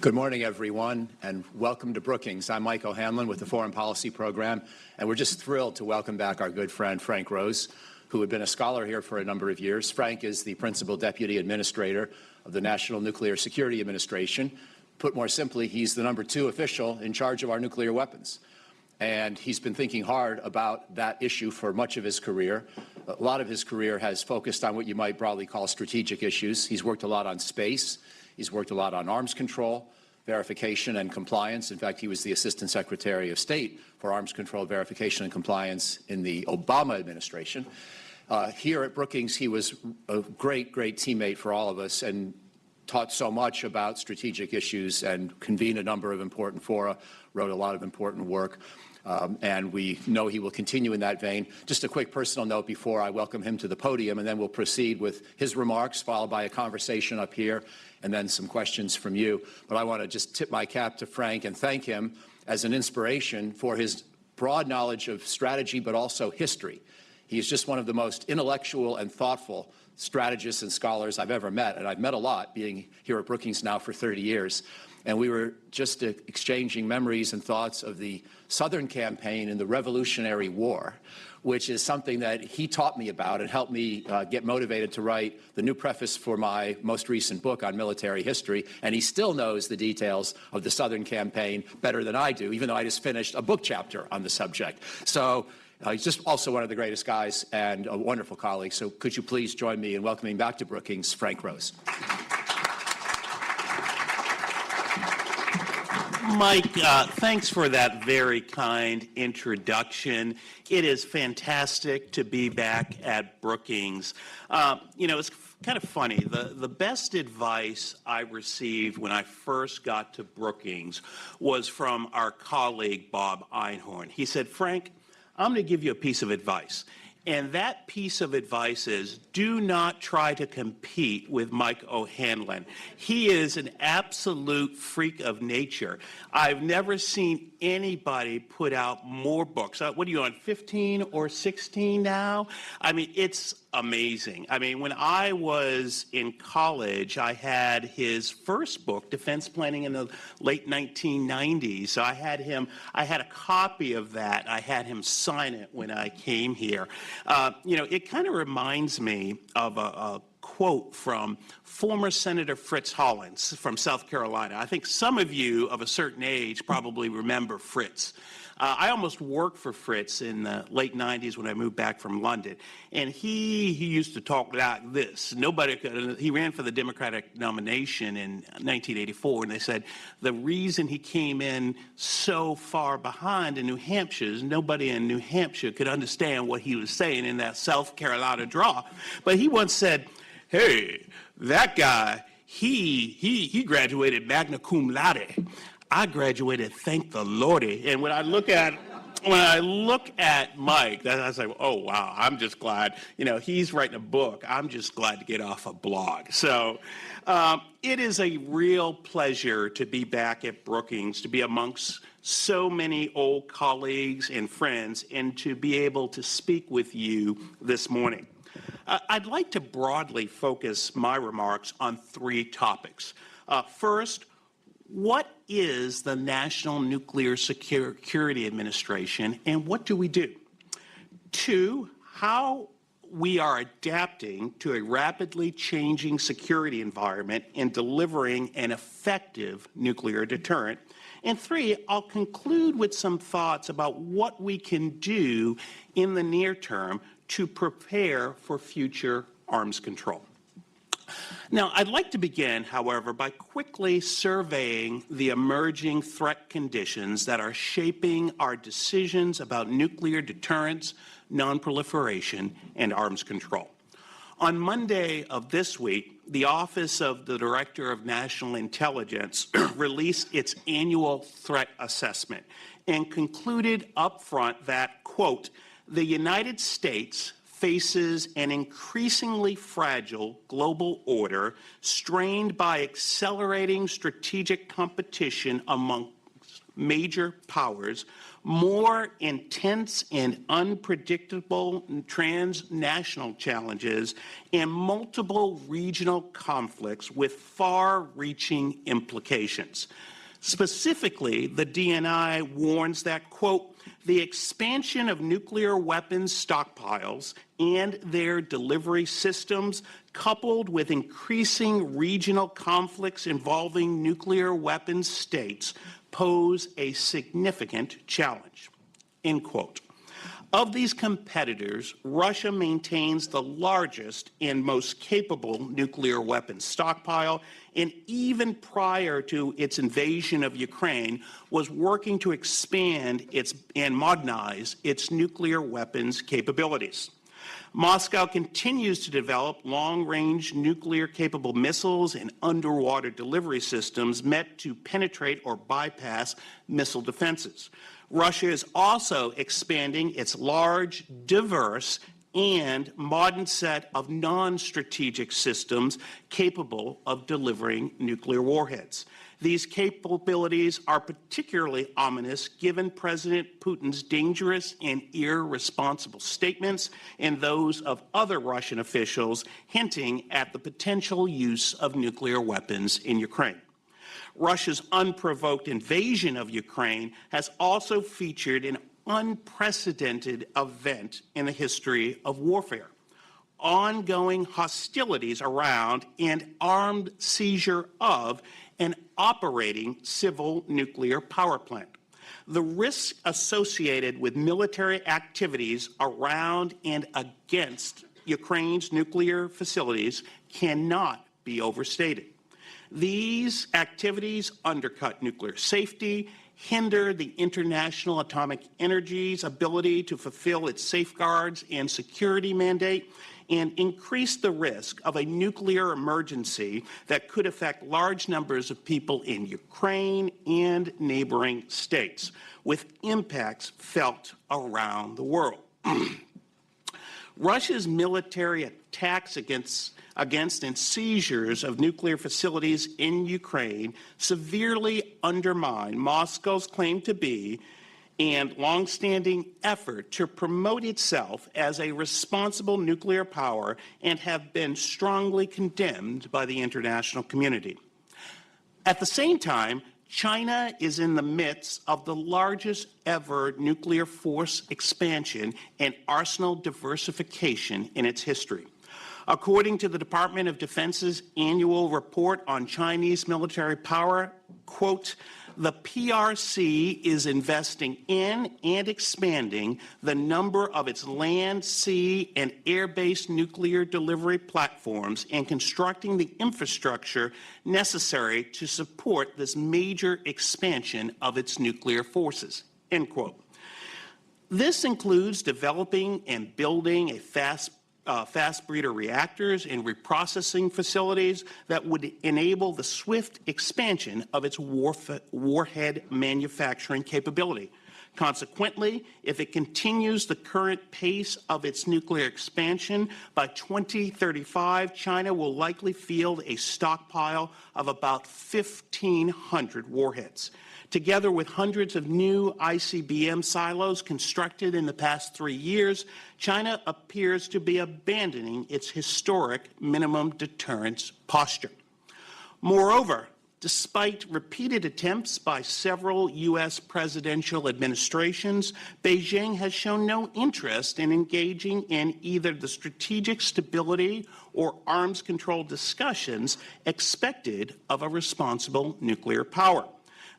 Good morning, everyone, and welcome to Brookings. I'm Mike O'Hanlon with the Foreign Policy Program, and we're just thrilled to welcome back our good friend Frank Rose, who had been a scholar here for a number of years. Frank is the Principal Deputy Administrator of the National Nuclear Security Administration. Put more simply, he's the #2 official in charge of our nuclear weapons. And he's been thinking hard about that issue for much of his career. A lot of his career has focused on what you might broadly call strategic issues. He's worked a lot on space. He's worked a lot on arms control, verification, and compliance. In fact, he was the Assistant Secretary of State for Arms Control, Verification, and Compliance in the Obama administration. Here at Brookings, he was a great teammate for all of us and taught so much about strategic issues and convened a number of important fora, wrote a lot of important work. And we know he will continue in that vein. Just a quick personal note before I welcome him to the podium, and then we'll proceed with his remarks, followed by a conversation up here, and then some questions from you. But I want to just tip my cap to Frank and thank him as an inspiration for his broad knowledge of strategy, but also history. He is just one of the most intellectual and thoughtful strategists and scholars I've ever met, and I've met a lot, being here at Brookings now for 30 years. And we were just exchanging memories and thoughts of the Southern campaign in the Revolutionary War, which is something that he taught me about and helped me get motivated to write the new preface for my most recent book on military history. And he still knows the details of the Southern campaign better than I do, even though I just finished a book chapter on the subject. So he's just also one of the greatest guys and a wonderful colleague. So could you please join me in welcoming back to Brookings, Frank Rose. Mike, thanks for that very kind introduction. It is fantastic to be back at Brookings. It's kind of funny. The best advice I received when I first got to Brookings was from our colleague, Bob Einhorn. He said, Frank, I'm going to give you a piece of advice. And that piece of advice is, do not try to compete with Mike O'Hanlon. He is an absolute freak of nature. I've never seen anybody put out more books. What are you on, 15 or 16 now? I mean, it's amazing. I mean, when I was in college, I had his first book, Defense Planning in the late 1990s. So I had a copy of that. I had him sign it when I came here. It kind of reminds me of a quote from former Senator Fritz Hollins from South Carolina. I think some of you of a certain age probably remember Fritz. I almost worked for Fritz in the late 90s when I moved back from London. And he used to talk like this. He ran for the Democratic nomination in 1984, and they said the reason he came in so far behind in New Hampshire is nobody in New Hampshire could understand what he was saying in that South Carolina drawl. But he once said, hey, that guy, he graduated magna cum laude. I graduated, thank the Lordy. And when I look at Mike, I was like, oh, wow, I'm just glad, he's writing a book. I'm just glad to get off a blog. So it is a real pleasure to be back at Brookings, to be amongst so many old colleagues and friends, and to be able to speak with you this morning. I'd like to broadly focus my remarks on 3 topics. First, what is the National Nuclear Security Administration, and what do we do? 2, how we are adapting to a rapidly changing security environment and delivering an effective nuclear deterrent. And 3, I'll conclude with some thoughts about what we can do in the near term to prepare for future arms control. Now, I'd like to begin, however, by quickly surveying the emerging threat conditions that are shaping our decisions about nuclear deterrence, nonproliferation, and arms control. On Monday of this week, the Office of the Director of National Intelligence released its annual threat assessment and concluded up front that, quote, the United States faces an increasingly fragile global order strained by accelerating strategic competition among major powers, more intense and unpredictable transnational challenges, and multiple regional conflicts with far-reaching implications. Specifically, the DNI warns that, quote, the expansion of nuclear weapons stockpiles and their delivery systems, coupled with increasing regional conflicts involving nuclear weapons states, pose a significant challenge, end quote. Of these competitors, Russia maintains the largest and most capable nuclear weapons stockpile, and even prior to its invasion of Ukraine, was working to expand and modernize its nuclear weapons capabilities. Moscow continues to develop long-range nuclear-capable missiles and underwater delivery systems meant to penetrate or bypass missile defenses. Russia is also expanding its large, diverse, and modern set of non-strategic systems capable of delivering nuclear warheads. These capabilities are particularly ominous given President Putin's dangerous and irresponsible statements and those of other Russian officials hinting at the potential use of nuclear weapons in Ukraine. Russia's unprovoked invasion of Ukraine has also featured an unprecedented event in the history of warfare: ongoing hostilities around and armed seizure of an operating civil nuclear power plant. The risks associated with military activities around and against Ukraine's nuclear facilities cannot be overstated. These activities undercut nuclear safety, hinder the International Atomic Energy's ability to fulfill its safeguards and security mandate, and increase the risk of a nuclear emergency that could affect large numbers of people in Ukraine and neighboring states, with impacts felt around the world. Russia's military attacks against and seizures of nuclear facilities in Ukraine severely undermine Moscow's claim to be and longstanding effort to promote itself as a responsible nuclear power, and have been strongly condemned by the international community. At the same time, China is in the midst of the largest ever nuclear force expansion and arsenal diversification in its history. According to the Department of Defense's annual report on Chinese military power, quote, the PRC is investing in and expanding the number of its land, sea, and air-based nuclear delivery platforms and constructing the infrastructure necessary to support this major expansion of its nuclear forces, end quote. This includes developing and building a fast breeder reactors and reprocessing facilities that would enable the swift expansion of its warhead manufacturing capability. Consequently, if it continues the current pace of its nuclear expansion, by 2035, China will likely field a stockpile of about 1,500 warheads. Together with hundreds of new ICBM silos constructed in the past 3 years, China appears to be abandoning its historic minimum deterrence posture. Moreover, despite repeated attempts by several U.S. presidential administrations, Beijing has shown no interest in engaging in either the strategic stability or arms control discussions expected of a responsible nuclear power.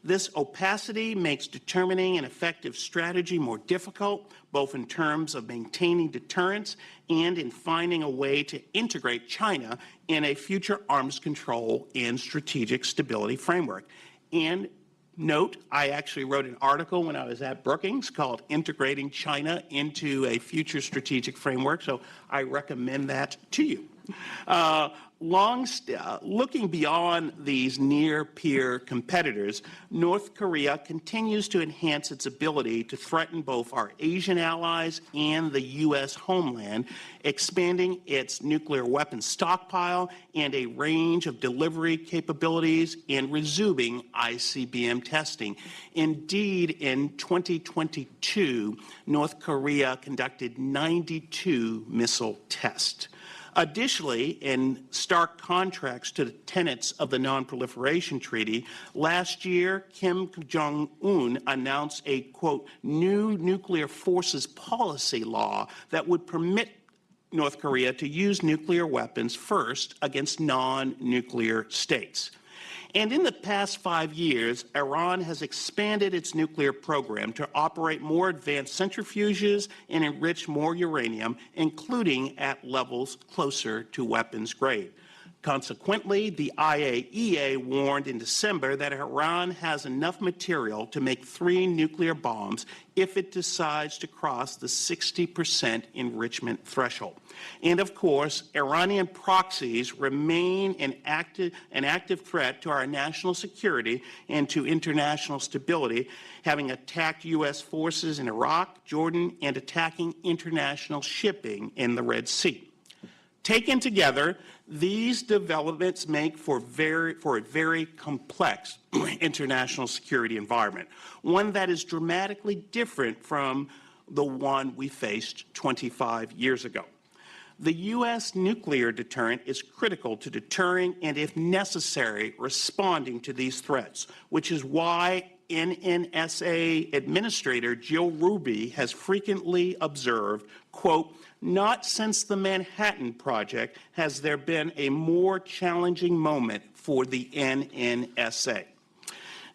This opacity makes determining an effective strategy more difficult, both in terms of maintaining deterrence and in finding a way to integrate China in a future arms control and strategic stability framework. And note, I actually wrote an article when I was at Brookings called Integrating China into a Future Strategic Framework, so I recommend that to you. Looking beyond these near-peer competitors, North Korea continues to enhance its ability to threaten both our Asian allies and the U.S. homeland, expanding its nuclear weapons stockpile and a range of delivery capabilities and resuming ICBM testing. Indeed, in 2022, North Korea conducted 92 missile tests. Additionally, in stark contrast to the tenets of the Non-Proliferation Treaty, last year Kim Jong-un announced a, quote, new nuclear forces policy law that would permit North Korea to use nuclear weapons first against non-nuclear states. And in the past 5 years, Iran has expanded its nuclear program to operate more advanced centrifuges and enrich more uranium, including at levels closer to weapons grade. Consequently, the IAEA warned in December that Iran has enough material to make 3 nuclear bombs if it decides to cross the 60% enrichment threshold. And of course, Iranian proxies remain an active threat to our national security and to international stability, having attacked U.S. forces in Iraq, Jordan, and attacking international shipping in the Red Sea. Taken together, these developments make for a very complex international security environment, one that is dramatically different from the one we faced 25 years ago. The U.S. nuclear deterrent is critical to deterring and, if necessary, responding to these threats, which is why NNSA Administrator Jill Ruby has frequently observed, quote, not since the Manhattan Project has there been a more challenging moment for the NNSA.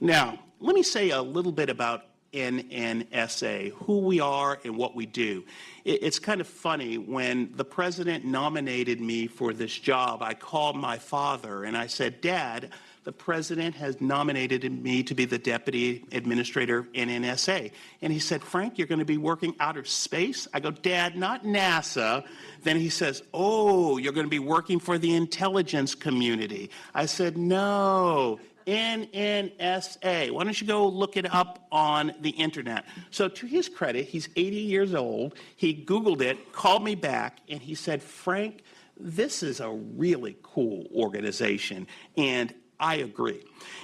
Now, let me say a little bit about NNSA, who we are and what we do. It's kind of funny, when the president nominated me for this job, I called my father and I said, Dad, the president has nominated me to be the deputy administrator of NNSA. And he said, Frank, you're going to be working outer space? I go, Dad, not NASA. Then he says, oh, you're going to be working for the intelligence community. I said, no, NNSA. Why don't you go look it up on the internet? So to his credit, he's 80 years old. He Googled it, called me back, and he said, Frank, this is a really cool organization. And I agree.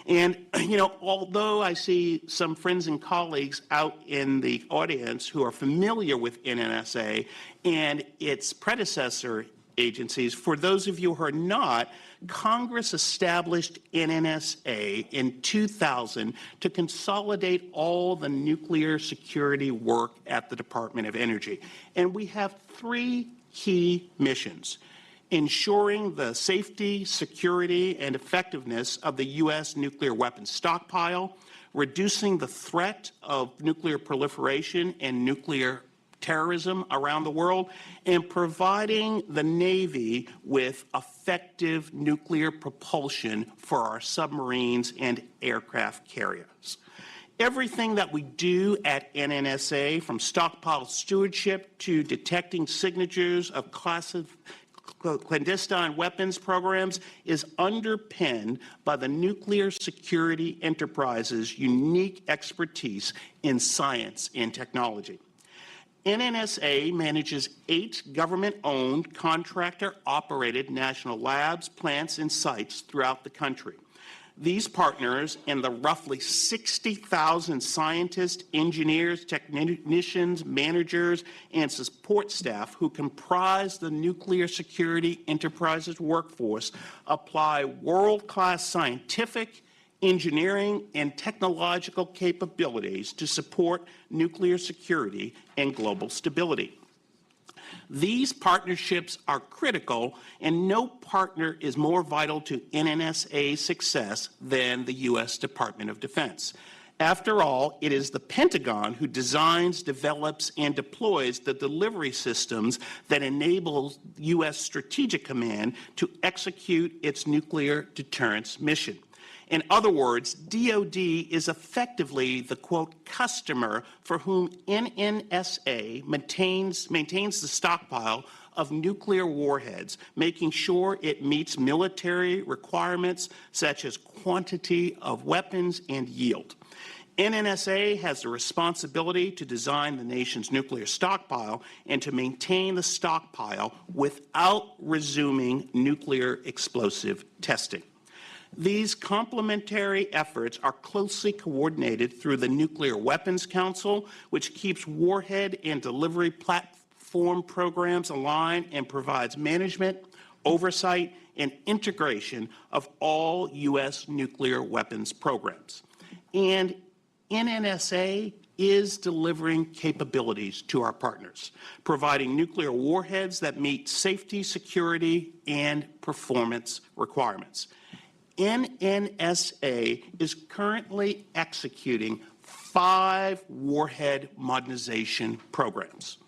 And, you know, although I see some friends and colleagues out in the audience who are familiar with NNSA and its predecessor agencies, for those of you who are not, Congress established NNSA in 2000 to consolidate all the nuclear security work at the Department of Energy. And we have 3 key missions: ensuring the safety, security, and effectiveness of the U.S. nuclear weapons stockpile, reducing the threat of nuclear proliferation and nuclear terrorism around the world, and providing the Navy with effective nuclear propulsion for our submarines and aircraft carriers. Everything that we do at NNSA, from stockpile stewardship to detecting signatures of clandestine weapons programs, is underpinned by the nuclear security enterprise's unique expertise in science and technology. NNSA manages 8 government-owned, contractor-operated national labs, plants, and sites throughout the country. These partners and the roughly 60,000 scientists, engineers, technicians, managers, and support staff who comprise the nuclear security enterprise's workforce apply world-class scientific, engineering, and technological capabilities to support nuclear security and global stability. These partnerships are critical, and no partner is more vital to NNSA's success than the U.S. Department of Defense. After all, it is the Pentagon who designs, develops, and deploys the delivery systems that enable U.S. Strategic Command to execute its nuclear deterrence mission. In other words, DoD is effectively the, quote, customer for whom NNSA maintains the stockpile of nuclear warheads, making sure it meets military requirements such as quantity of weapons and yield. NNSA has the responsibility to design the nation's nuclear stockpile and to maintain the stockpile without resuming nuclear explosive testing. These complementary efforts are closely coordinated through the Nuclear Weapons Council, which keeps warhead and delivery platform programs aligned and provides management, oversight, and integration of all U.S. nuclear weapons programs. And NNSA is delivering capabilities to our partners, providing nuclear warheads that meet safety, security, and performance requirements. NNSA is currently executing 5 warhead modernization programs.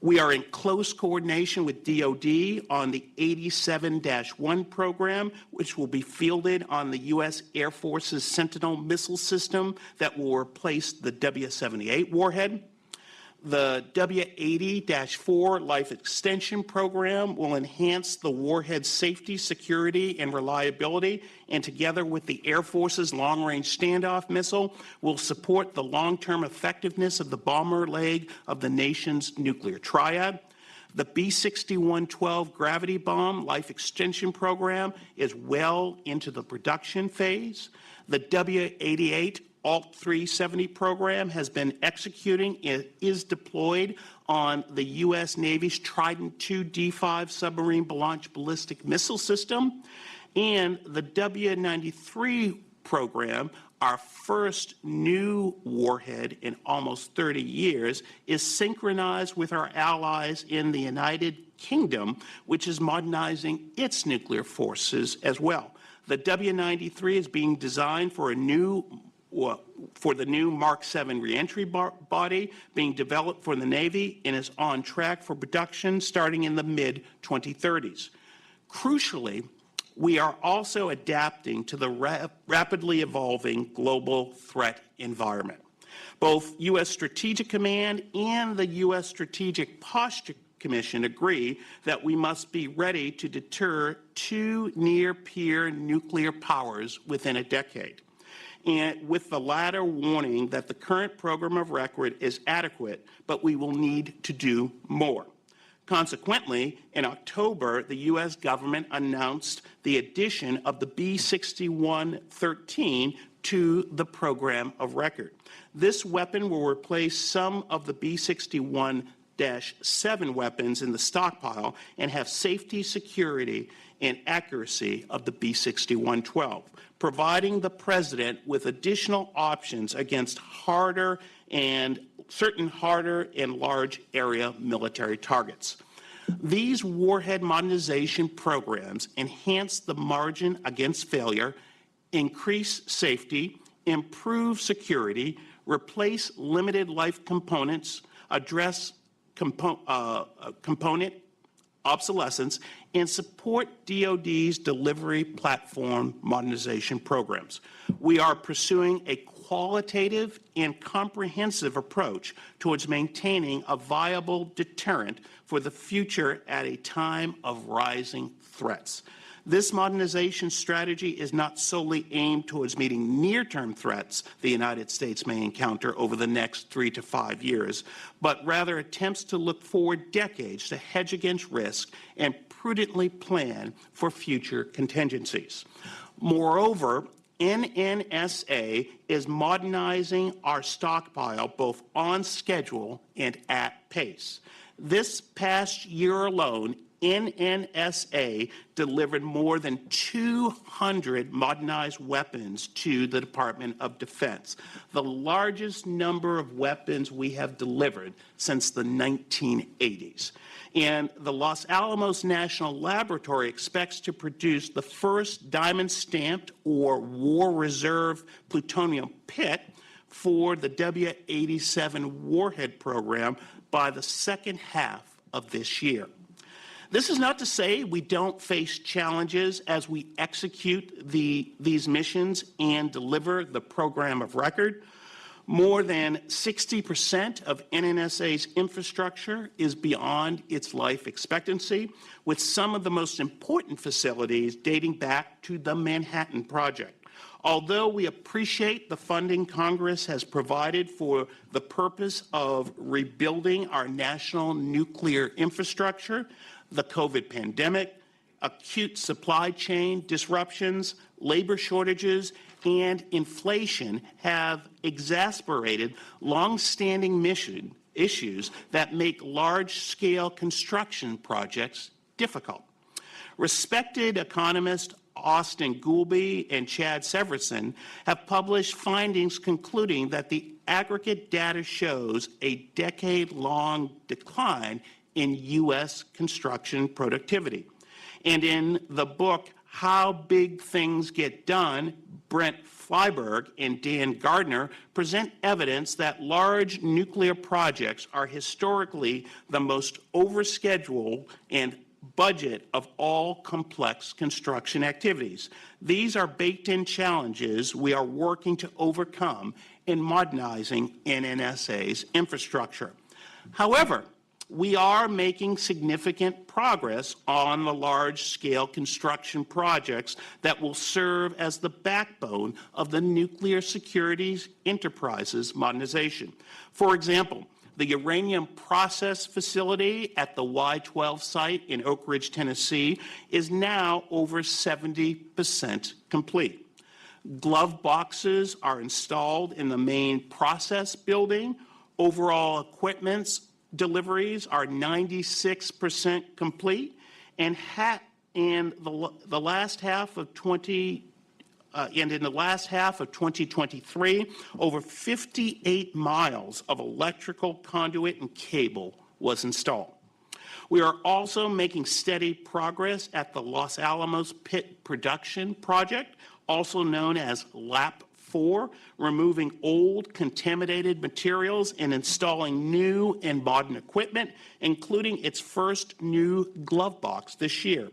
We are in close coordination with DoD on the 87-1 program, which will be fielded on the U.S. Air Force's Sentinel missile system that will replace the W-78 warhead. The W-80-4 Life Extension Program will enhance the warhead safety, security, and reliability, and together with the Air Force's Long-Range Standoff Missile, will support the long-term effectiveness of the bomber leg of the nation's nuclear triad. The B-6112 Gravity Bomb Life Extension Program is well into the production phase. The W-88 Alt 370 program has been executing. It is deployed on the U.S. Navy's Trident II D5 submarine launch ballistic missile system. And the W-93 program, our first new warhead in almost 30 years, is synchronized with our allies in the United Kingdom, which is modernizing its nuclear forces as well. The W-93 is being designed for the new Mark 7 reentry body being developed for the Navy and is on track for production starting in the mid-2030s. Crucially, we are also adapting to the rapidly evolving global threat environment. Both U.S. Strategic Command and the U.S. Strategic Posture Commission agree that we must be ready to deter 2 near-peer nuclear powers within a decade, and with the latter warning that the current program of record is adequate, but we will need to do more. Consequently, in October, the U.S. government announced the addition of the B-6113 to the program of record. This weapon will replace some of the B-61-7 weapons in the stockpile and have safety, security, and accuracy of the B-6112, providing the President with additional options against certain harder and large area military targets. These warhead modernization programs enhance the margin against failure, increase safety, improve security, replace limited life components, address component obsolescence, and support DoD's delivery platform modernization programs. We are pursuing a qualitative and comprehensive approach towards maintaining a viable deterrent for the future at a time of rising threats. This modernization strategy is not solely aimed towards meeting near-term threats the United States may encounter over the next 3 to 5 years, but rather attempts to look forward decades to hedge against risk and prudently plan for future contingencies. Moreover, NNSA is modernizing our stockpile both on schedule and at pace. This past year alone, NNSA delivered more than 200 modernized weapons to the Department of Defense, the largest number of weapons we have delivered since the 1980s. And the Los Alamos National Laboratory expects to produce the first diamond-stamped or War Reserve plutonium pit for the W-87 warhead program by the second half of this year. This is not to say we don't face challenges as we execute these missions and deliver the program of record. More than 60% of NNSA's infrastructure is beyond its life expectancy, with some of the most important facilities dating back to the Manhattan Project. Although we appreciate the funding Congress has provided for the purpose of rebuilding our national nuclear infrastructure, the COVID pandemic, acute supply chain disruptions, labor shortages, and inflation have exacerbated long-standing mission issues that make large-scale construction projects difficult. Respected economists Austin Goolby and Chad Severson have published findings concluding that the aggregate data shows a decade-long decline in U.S. construction productivity. And in the book, How Big Things Get Done, Brent Flyberg and Dan Gardner present evidence that large nuclear projects are historically the most overscheduled and budget of all complex construction activities. These are baked-in challenges we are working to overcome in modernizing NNSA's infrastructure. However, we are making significant progress on the large-scale construction projects that will serve as the backbone of the nuclear security enterprise's modernization. For example, the uranium process facility at the Y-12 site in Oak Ridge, Tennessee, is now over 70% complete. Glove boxes are installed in the main process building. Overall equipment deliveries are 96% complete, and in the last half of 2023, over 58 miles of electrical conduit and cable was installed. We are also making steady progress at the Los Alamos Pit Production Project, also known as LAP-4, removing old contaminated materials and installing new and modern equipment, including its first new glove box this year.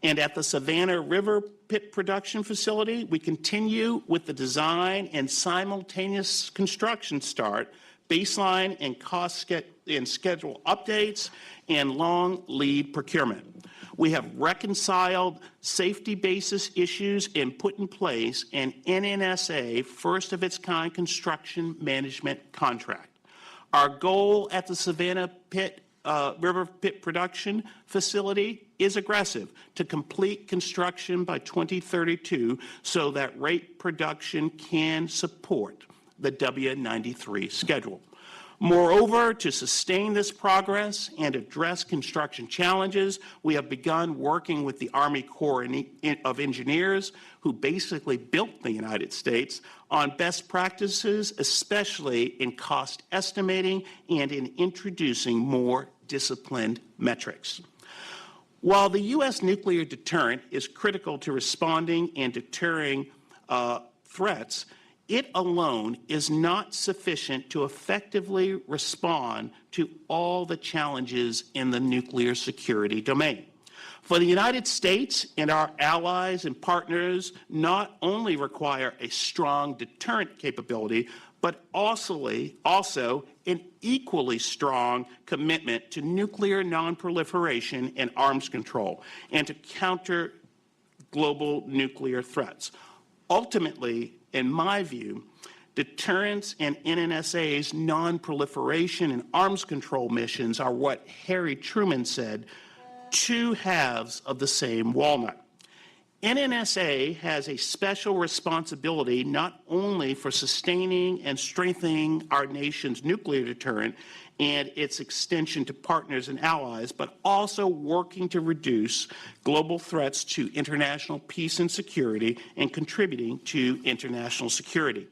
And at the Savannah River Pit Production Facility, we continue with the design and simultaneous construction start, baseline and cost and schedule updates, and long lead procurement. We have reconciled safety basis issues and put in place an NNSA first-of-its-kind construction management contract. Our goal at the Savannah River Pit Production Facility is aggressive: to complete construction by 2032 so that rate production can support the W93 schedule. Moreover, to sustain this progress and address construction challenges, we have begun working with the Army Corps of Engineers, who basically built the United States, on best practices, especially in cost estimating and in introducing more disciplined metrics. While the U.S. nuclear deterrent is critical to responding and deterring threats, it alone is not sufficient to effectively respond to all the challenges in the nuclear security domain. For the United States and our allies and partners not only require a strong deterrent capability, but also an equally strong commitment to nuclear nonproliferation and arms control, and to counter global nuclear threats. Ultimately, in my view, deterrence and NNSA's non-proliferation and arms control missions are what Harry Truman said, two halves of the same walnut. NNSA has a special responsibility not only for sustaining and strengthening our nation's nuclear deterrent and its extension to partners and allies, but also working to reduce global threats to international peace and security and contributing to international security.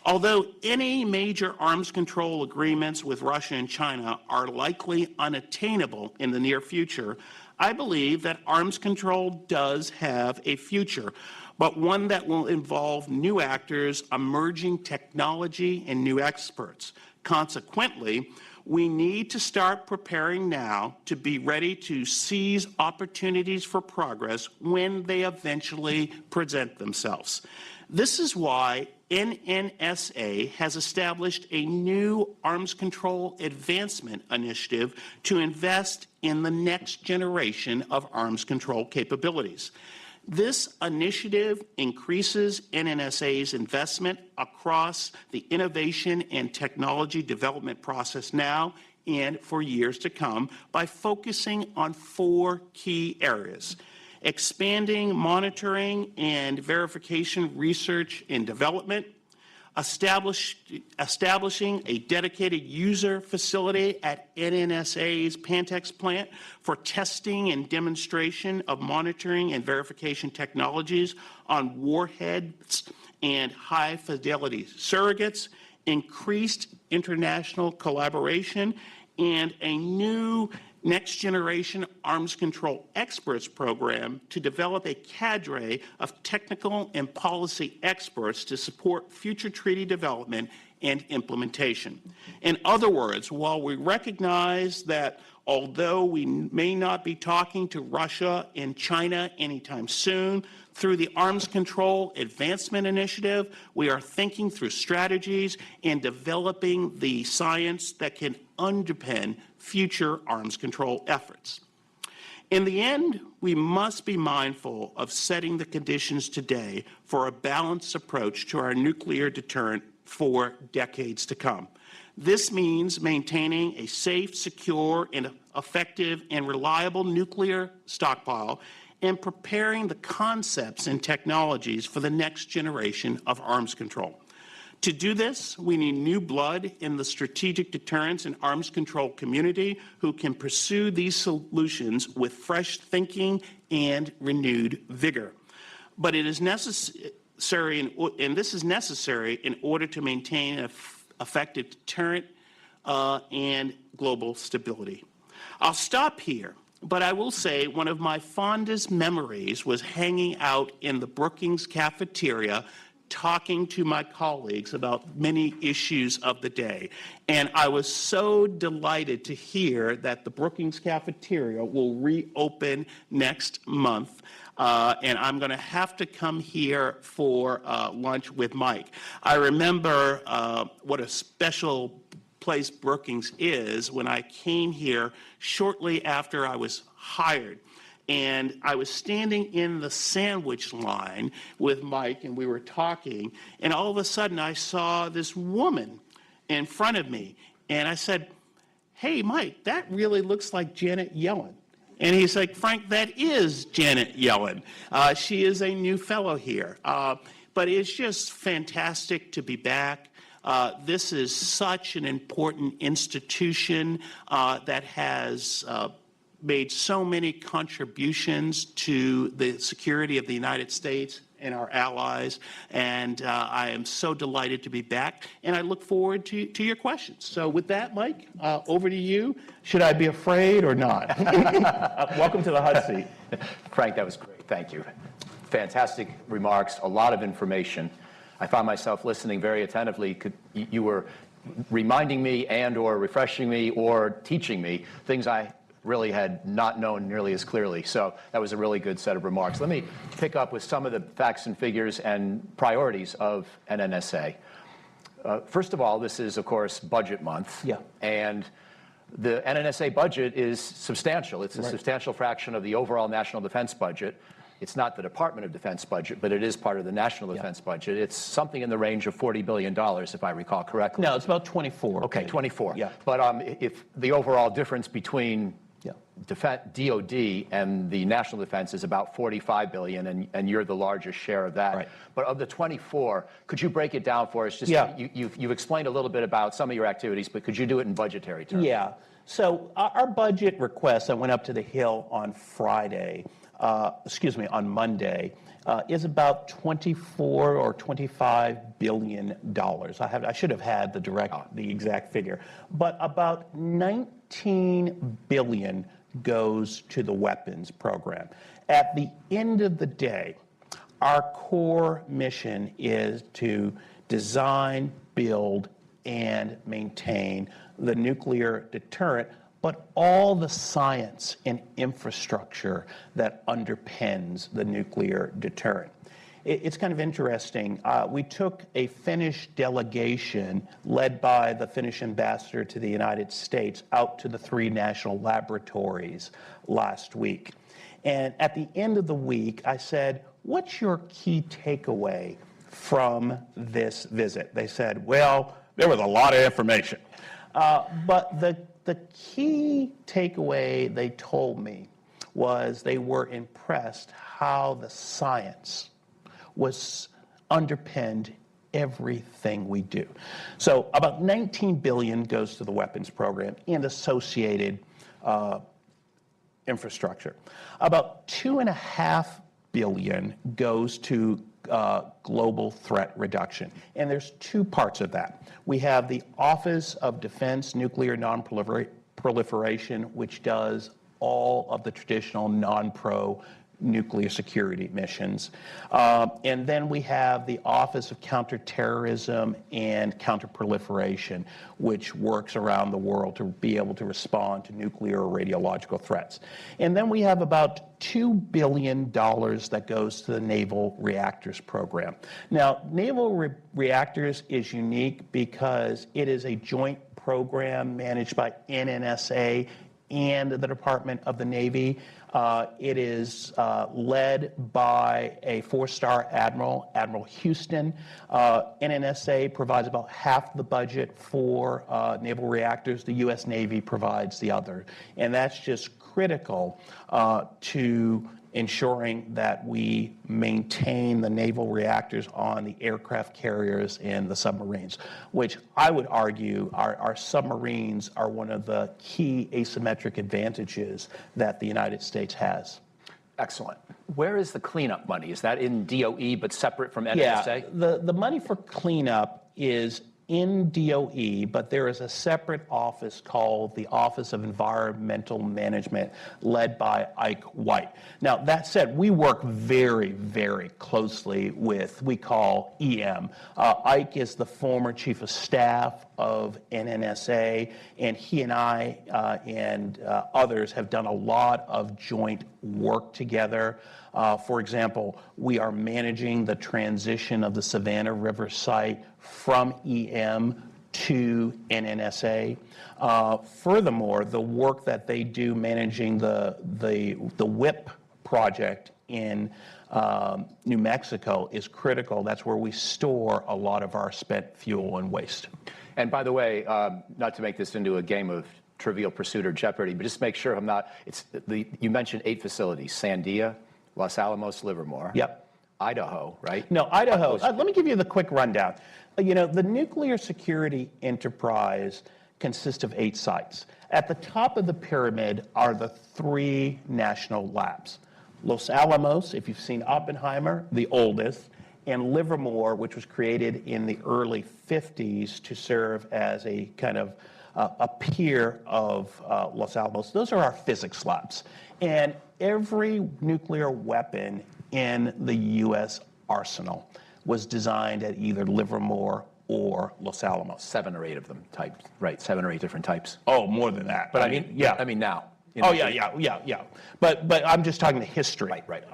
Although any major arms control agreements with Russia and China are likely unattainable in the near future, I believe that arms control does have a future, but one that will involve new actors, emerging technology, and new experts. Consequently, We need to start preparing now to be ready to seize opportunities for progress when they eventually present themselves. This is why NNSA has established a new arms control advancement initiative to invest in the next generation of arms control capabilities. This initiative increases NNSA's investment across the innovation and technology development process now and for years to come by focusing on 4 key areas: expanding monitoring and verification research and development, establishing a dedicated user facility at NNSA's Pantex plant for testing and demonstration of monitoring and verification technologies on warheads and high-fidelity surrogates, increased international collaboration, and a new next-generation arms control experts program to develop a cadre of technical and policy experts to support future treaty development and implementation. In other words, while we recognize that although we may not be talking to Russia and China anytime soon, through the Arms Control Advancement Initiative, we are thinking through strategies and developing the science that can underpin future arms control efforts. In the end, we must be mindful of setting the conditions today for a balanced approach to our nuclear deterrent for decades to come. This means maintaining a safe, secure, and effective and reliable nuclear stockpile and preparing the concepts and technologies for the next generation of arms control. To do this, we need new blood in the strategic deterrence and arms control community who can pursue these solutions with fresh thinking and renewed vigor. But it is necessary, and this is necessary in order to maintain an effective deterrent and global stability. I'll stop here, but I will say one of my fondest memories was hanging out in the Brookings cafeteria talking to my colleagues about many issues of the day. And I was so delighted to hear that the Brookings cafeteria will reopen next month. And I'm going to have to come here for lunch with Mike. I remember what a special place Brookings is when I came here shortly after I was hired. And I was standing in the sandwich line with Mike, and we were talking, and all of a sudden I saw this woman in front of me, and I said, "Hey, Mike, that really looks like Janet Yellen." And he's like, "Frank, that is Janet Yellen. She is a new fellow here." But it's just fantastic to be back. This is such an important institution that has made so many contributions to the security of the United States and our allies, and I am so delighted to be back, and I look forward to your questions. So with that, Mike, over to you. Should I be afraid or not? Welcome to the hot seat. Frank, that was great. Thank you. Fantastic remarks, a lot of information. I found myself listening very attentively. You were reminding me and or refreshing me or teaching me things I really had not known nearly as clearly. So that was a really good set of remarks. Let me pick up with some of the facts and figures and priorities of NNSA. First of all, this is, of course, budget month. Yeah. And the NNSA budget is substantial. It's a substantial fraction of the overall national defense budget. It's not the Department of Defense budget, but it is part of the national defense budget. It's something in the range of $40 billion, if I recall correctly. No, it's about 24. Okay, 24. Yeah. But if the overall difference between DOD and the national defense is about $45 billion, and you're the largest share of that. Right. But of the 24, could you break it down for us? Just you've explained a little bit about some of your activities, but could you do it in budgetary terms? Yeah. So our budget request that went up to the Hill on on Monday, is about 24 or 25 billion dollars. I should have had the exact figure, but about 19 billion goes to the weapons program. At the end of the day, our core mission is to design, build, and maintain the nuclear deterrent, but all the science and infrastructure that underpins the nuclear deterrent. It's kind of interesting. We took a Finnish delegation led by the Finnish ambassador to the United States out to the 3 national laboratories last week. And at the end of the week, I said, what's your key takeaway from this visit? They said, well, there was a lot of information. But the key takeaway they told me was they were impressed how the science was underpinned everything we do. So about $19 billion goes to the weapons program and associated infrastructure. About $2.5 billion goes to global threat reduction. And there's 2 parts of that. We have the Office of Defense Nuclear Non-Proliferation, which does all of the traditional non-pro nuclear security missions. And then we have the Office of Counterterrorism and Counterproliferation, which works around the world to be able to respond to nuclear or radiological threats. And then we have about $2 billion that goes to the Naval Reactors Program. Now, Naval Reactors is unique because it is a joint program managed by NNSA and the Department of the Navy. It is led by a 4-star admiral, Admiral Houston. NNSA provides about half the budget for naval reactors. The U.S. Navy provides the other. And that's just critical to ensuring that we maintain the naval reactors on the aircraft carriers and the submarines, which I would argue our submarines are one of the key asymmetric advantages that the United States has. Excellent. Where is the cleanup money? Is that in DOE but separate from NNSA? Yeah, the money for cleanup is in DOE, but there is a separate office called the Office of Environmental Management led by Ike White. Now, that said, we work very, very closely with, we call EM. Ike is the former chief of staff of NNSA, and he and I and others have done a lot of joint work together. For example, we are managing the transition of the Savannah River site from EM to NNSA. Furthermore, the work that they do managing the WIP project in New Mexico is critical. That's where we store a lot of our spent fuel and waste. And by the way, not to make this into a game of Trivial Pursuit or Jeopardy, but just make sure I'm not, you mentioned 8 facilities: Sandia, Los Alamos, Livermore. Yep. Idaho, right? No, Idaho. Let me give you the quick rundown. You know, the nuclear security enterprise consists of 8 sites. At the top of the pyramid are the 3 national labs. Los Alamos, if you've seen Oppenheimer, the oldest, and Livermore, which was created in the early 50s to serve as a kind of a peer of Los Alamos. Those are our physics labs. And every nuclear weapon in the U.S. arsenal was designed at either Livermore or Los Alamos. 7 or 8 of them types, right? 7 or 8 different types. Oh, more than that. But I mean, yeah. I mean now. Oh, yeah. But I'm just talking the history. Right.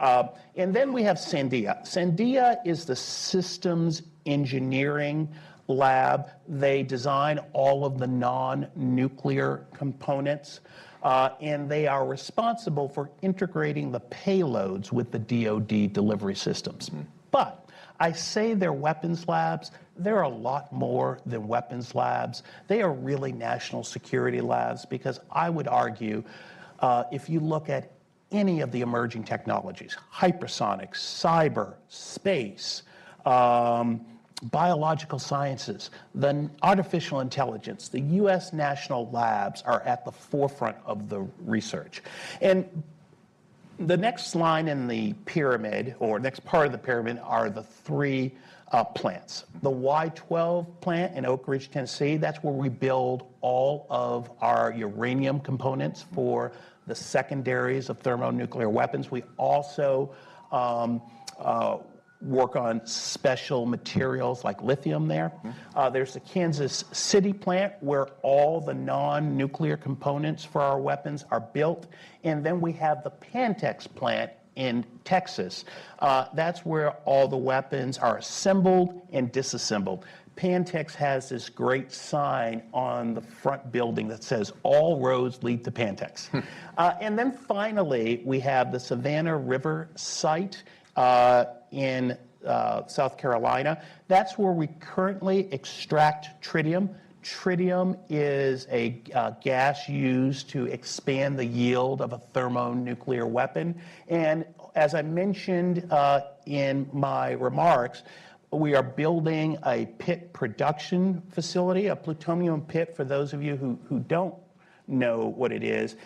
And then we have Sandia. Sandia is the systems engineering lab. They design all of the non-nuclear components. And they are responsible for integrating the payloads with the DoD delivery systems. Mm-hmm. But I say they're weapons labs. They're a lot more than weapons labs. They are really national security labs because I would argue if you look at any of the emerging technologies, hypersonics, cyber, space, biological sciences, the artificial intelligence, the U.S. national labs are at the forefront of the research. And the next line in the pyramid, or next part of the pyramid, are the 3 plants. The Y-12 plant in Oak Ridge, Tennessee, that's where we build all of our uranium components for the secondaries of thermonuclear weapons. We also work on special materials like lithium there. There's the Kansas City plant where all the non-nuclear components for our weapons are built. And then we have the Pantex plant in Texas. That's where all the weapons are assembled and disassembled. Pantex has this great sign on the front building that says, "All roads lead to Pantex." And then finally, we have the Savannah River site in South Carolina. That's where we currently extract tritium. Tritium is a gas used to expand the yield of a thermonuclear weapon. And as I mentioned in my remarks, we are building a pit production facility, a plutonium pit. For those of you who don't know what it is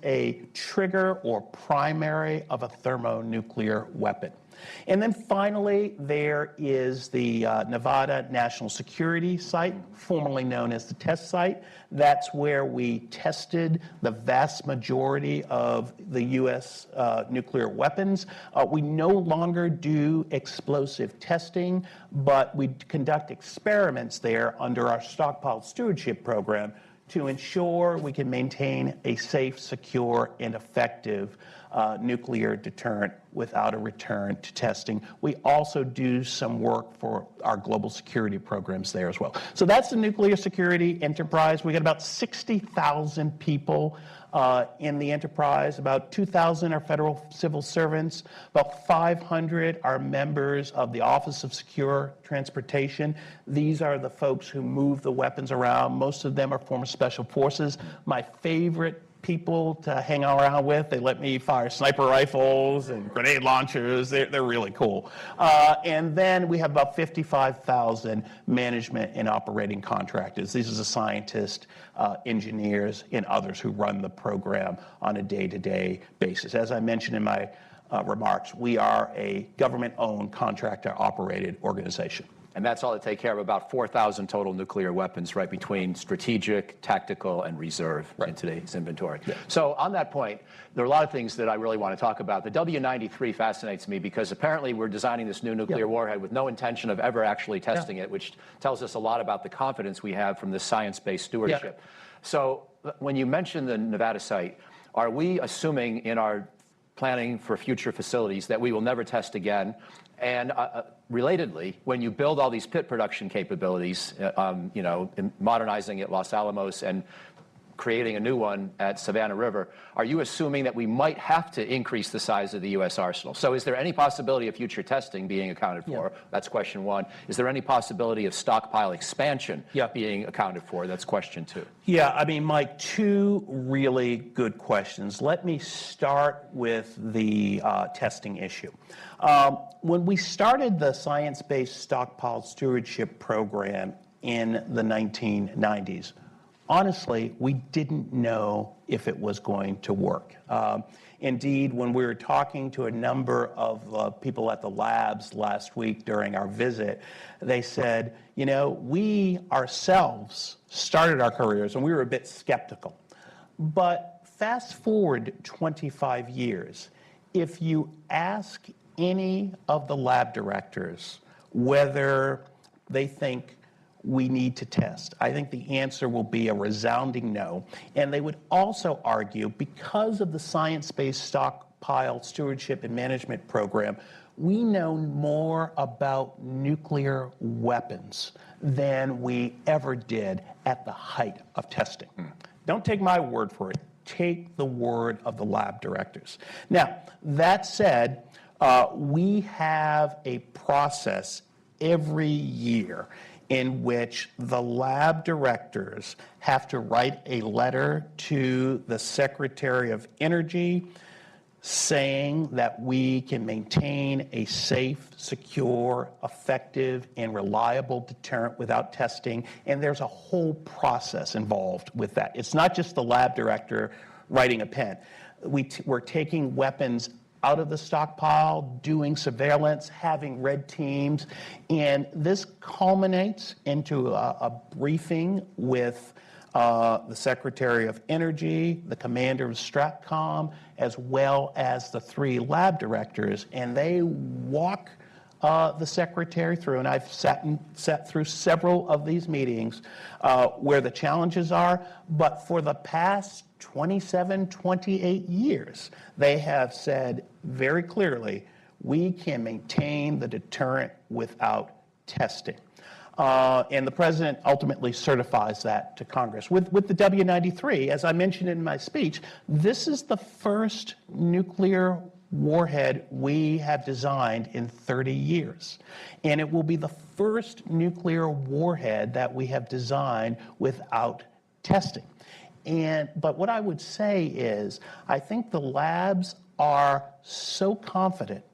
a trigger or primary of a thermonuclear weapon. And then finally, there is the Nevada National Security Site, formerly known as the test site. That's where we tested the vast majority of the U.S. Nuclear weapons. We no longer do explosive testing, but we conduct experiments there under our stockpile stewardship program to ensure we can maintain a safe, secure, and effective nuclear deterrent without a return to testing. We also do some work for our global security programs there as well. So that's the nuclear security enterprise. We got about 60,000 people in the enterprise. About 2,000 are federal civil servants. About 500 are members of the Office of Secure Transportation. These are the folks who move the weapons around. Most of them are former special forces. My favorite people to hang around with. They let me fire sniper rifles and grenade launchers. They're really cool. And then we have about 55,000 management and operating contractors. These are the scientists, engineers, and others who run the program on a day-to-day basis. As I mentioned in my remarks, we are a government-owned, contractor-operated organization. And that's all to take care of about 4,000 total nuclear weapons, right, between strategic, tactical, and reserve in today's inventory. Yeah. So on that point, there are a lot of things that I really want to talk about. The W-93 fascinates me because apparently we're designing this new nuclear warhead with no intention of ever actually testing it, which tells us a lot about the confidence we have from the science-based stewardship. So when you mention the Nevada site, are we assuming in our planning for future facilities that we will never test again? And relatedly, when you build all these pit production capabilities, modernizing at Los Alamos and creating a new one at Savannah River, are you assuming that we might have to increase the size of the U.S. arsenal? So is there any possibility of future testing being accounted for? That's question one. Is there any possibility of stockpile expansion being accounted for? That's question two. Yeah, I mean, Mike, two really good questions. Let me start with the testing issue. When we started the science-based stockpile stewardship program in the 1990s, honestly, we didn't know if it was going to work. Indeed, when we were talking to a number of people at the labs last week during our visit, they said, we ourselves started our careers and we were a bit skeptical. But fast forward 25 years, if you ask any of the lab directors whether they think we need to test, I think the answer will be a resounding no. And they would also argue, because of the science-based stockpile stewardship and management program, we know more about nuclear weapons than we ever did at the height of testing. Don't take my word for it. Take the word of the lab directors. Now, that said, we have a process every year in which the lab directors have to write a letter to the Secretary of Energy saying that we can maintain a safe, secure, effective, and reliable deterrent without testing. And there's a whole process involved with that. It's not just the lab director writing a pen. We're taking weapons out of the stockpile, doing surveillance, having red teams, and this culminates into a briefing with the Secretary of Energy, the commander of STRATCOM, as well as the three lab directors, and they walk the secretary through, and I've sat through several of these meetings where the challenges are, but for the past 27, 28 years, they have said very clearly, we can maintain the deterrent without testing. And the president ultimately certifies that to Congress. With the W-93, as I mentioned in my speech, this is the first nuclear warhead we have designed in 30 years. And it will be the first nuclear warhead that we have designed without testing. But what I would say is, I think the labs are so confident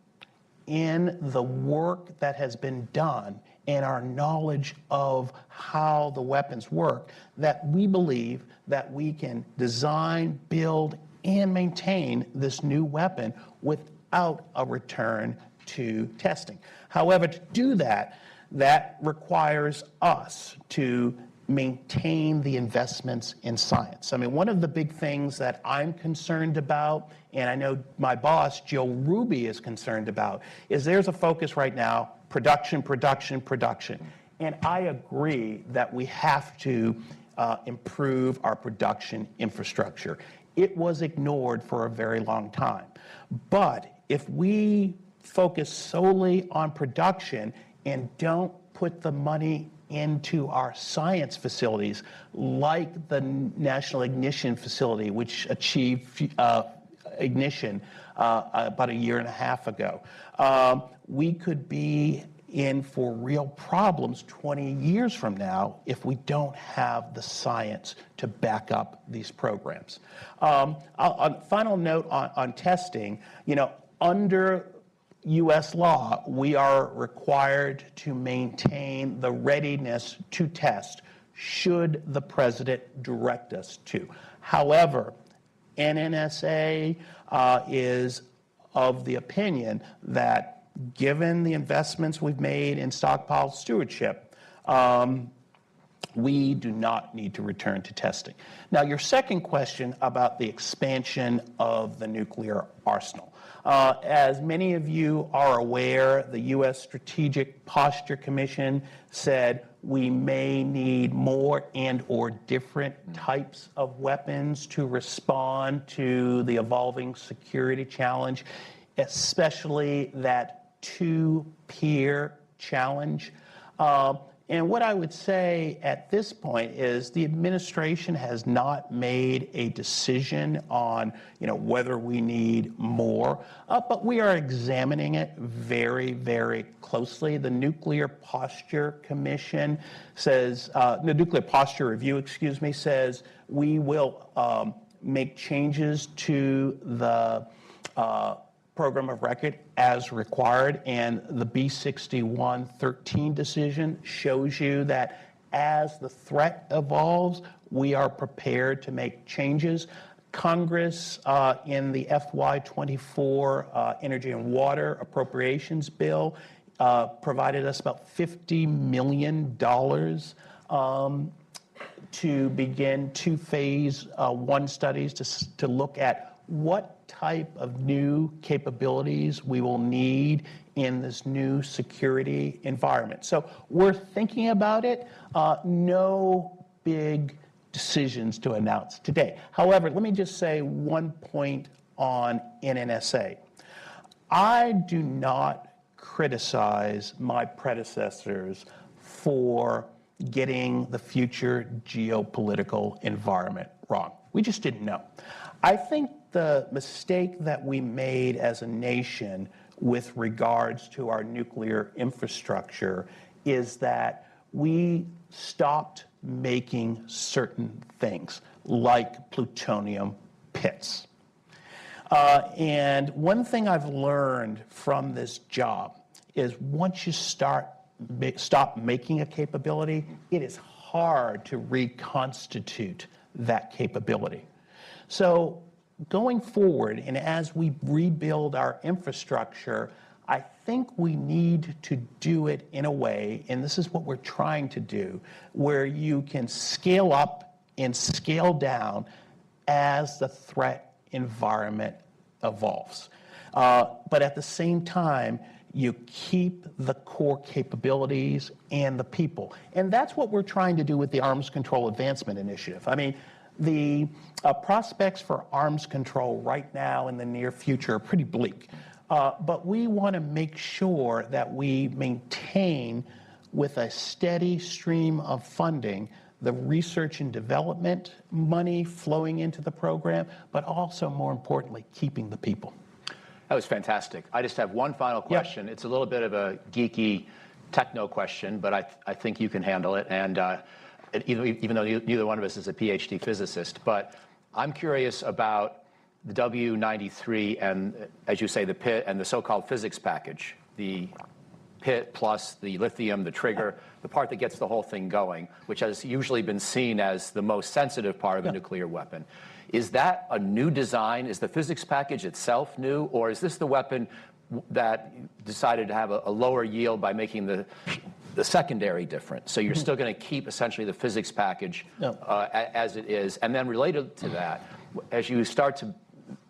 in the work that has been done and our knowledge of how the weapons work, that we believe that we can design, build, and maintain this new weapon without a return to testing. However, to do that, that requires us to maintain the investments in science. I mean, one of the big things that I'm concerned about, and I know my boss, Joe Ruby, is concerned about, is there's a focus right now, production, production, production. And I agree that we have to improve our production infrastructure. It was ignored for a very long time. But if we focus solely on production and don't put the money into our science facilities, like the National Ignition Facility, which achieved ignition about a year and a half ago, we could be in for real problems 20 years from now if we don't have the science to back up these programs. A final note on testing, under U.S. law, we are required to maintain the readiness to test should the president direct us to. However, NNSA is of the opinion that given the investments we've made in stockpile stewardship, we do not need to return to testing. Now, your second question about the expansion of the nuclear arsenal. As many of you are aware, the U.S. Strategic Posture Commission said we may need more and or different types of weapons to respond to the evolving security challenge, especially that two-peer challenge. And what I would say at this point is the administration has not made a decision on, whether we need more, but we are examining it very, very closely. The Nuclear Posture Commission says, the Nuclear Posture Review, says we will make changes to the program of record as required, and the B6113 decision shows you that as the threat evolves, we are prepared to make changes. Congress, in the FY24 Energy and Water Appropriations Bill, provided us about $50 million to begin two phase one studies to look at what type of new capabilities we will need in this new security environment. So we're thinking about it. No big decisions to announce today. However, let me just say one point on NNSA. I do not criticize my predecessors for getting the future geopolitical environment wrong. We just didn't know. I think the mistake that we made as a nation with regards to our nuclear infrastructure is that we stopped making certain things, like plutonium pits. And one thing I've learned from this job is once you stop making a capability, it is hard to reconstitute that capability. So going forward, and as we rebuild our infrastructure, I think we need to do it in a way, and this is what we're trying to do, where you can scale up and scale down as the threat environment evolves. But at the same time, you keep the core capabilities and the people. And that's what we're trying to do with the Arms Control Advancement Initiative. I mean, the prospects for arms control right now in the near future are pretty bleak. But we want to make sure that we maintain, with a steady stream of funding, the research and development money flowing into the program, but also, more importantly, keeping the people. That was fantastic. I just have one final question. It's a little bit of a geeky techno question, but I think you can handle it. And even though neither one of us is a PhD physicist, but I'm curious about the W93 and, as you say, the pit and the so-called physics package, the pit plus the lithium, the trigger, the part that gets the whole thing going, which has usually been seen as the most sensitive part of a nuclear weapon. Is that a new design? Is the physics package itself new, or is this the weapon that decided to have a lower yield by making the secondary different? So you're still going to keep essentially the physics package as it is. And then related to that, as you start to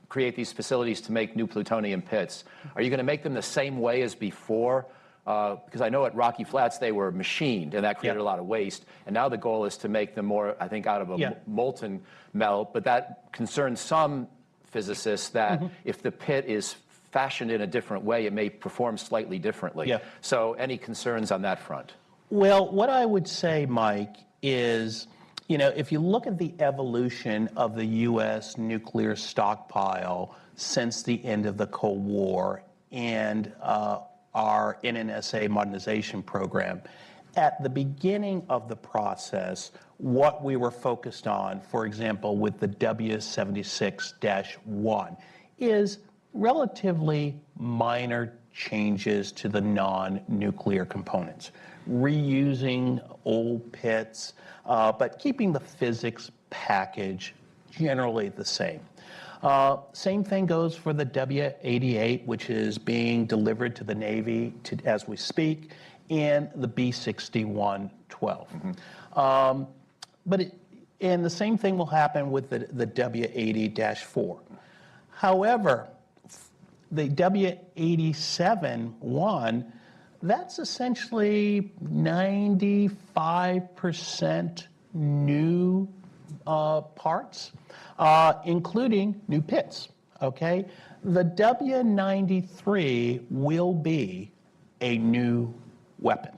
create these facilities to make new plutonium pits, are you going to make them the same way as before? Because I know at Rocky Flats they were machined, and that created a lot of waste. And now the goal is to make them more, I think, out of a molten metal. But that concerns some physicists that if the pit is fashioned in a different way, it may perform slightly differently. So any concerns on that front? Well, what I would say, Mike, is, you know, if you look at the evolution of the U.S. nuclear stockpile since the end of the Cold War and our NNSA modernization program, at the beginning of the process, what we were focused on, for example, with the W76-1, is relatively minor changes to the non-nuclear components, reusing old pits, but keeping the physics package generally the same. Same thing goes for the W88, which is being delivered to the Navy as we speak, and the B6112. And the same thing will happen with the W80-4. However, the W87-1, that's essentially 95% new parts, including new pits, okay? The W93 will be a new weapon.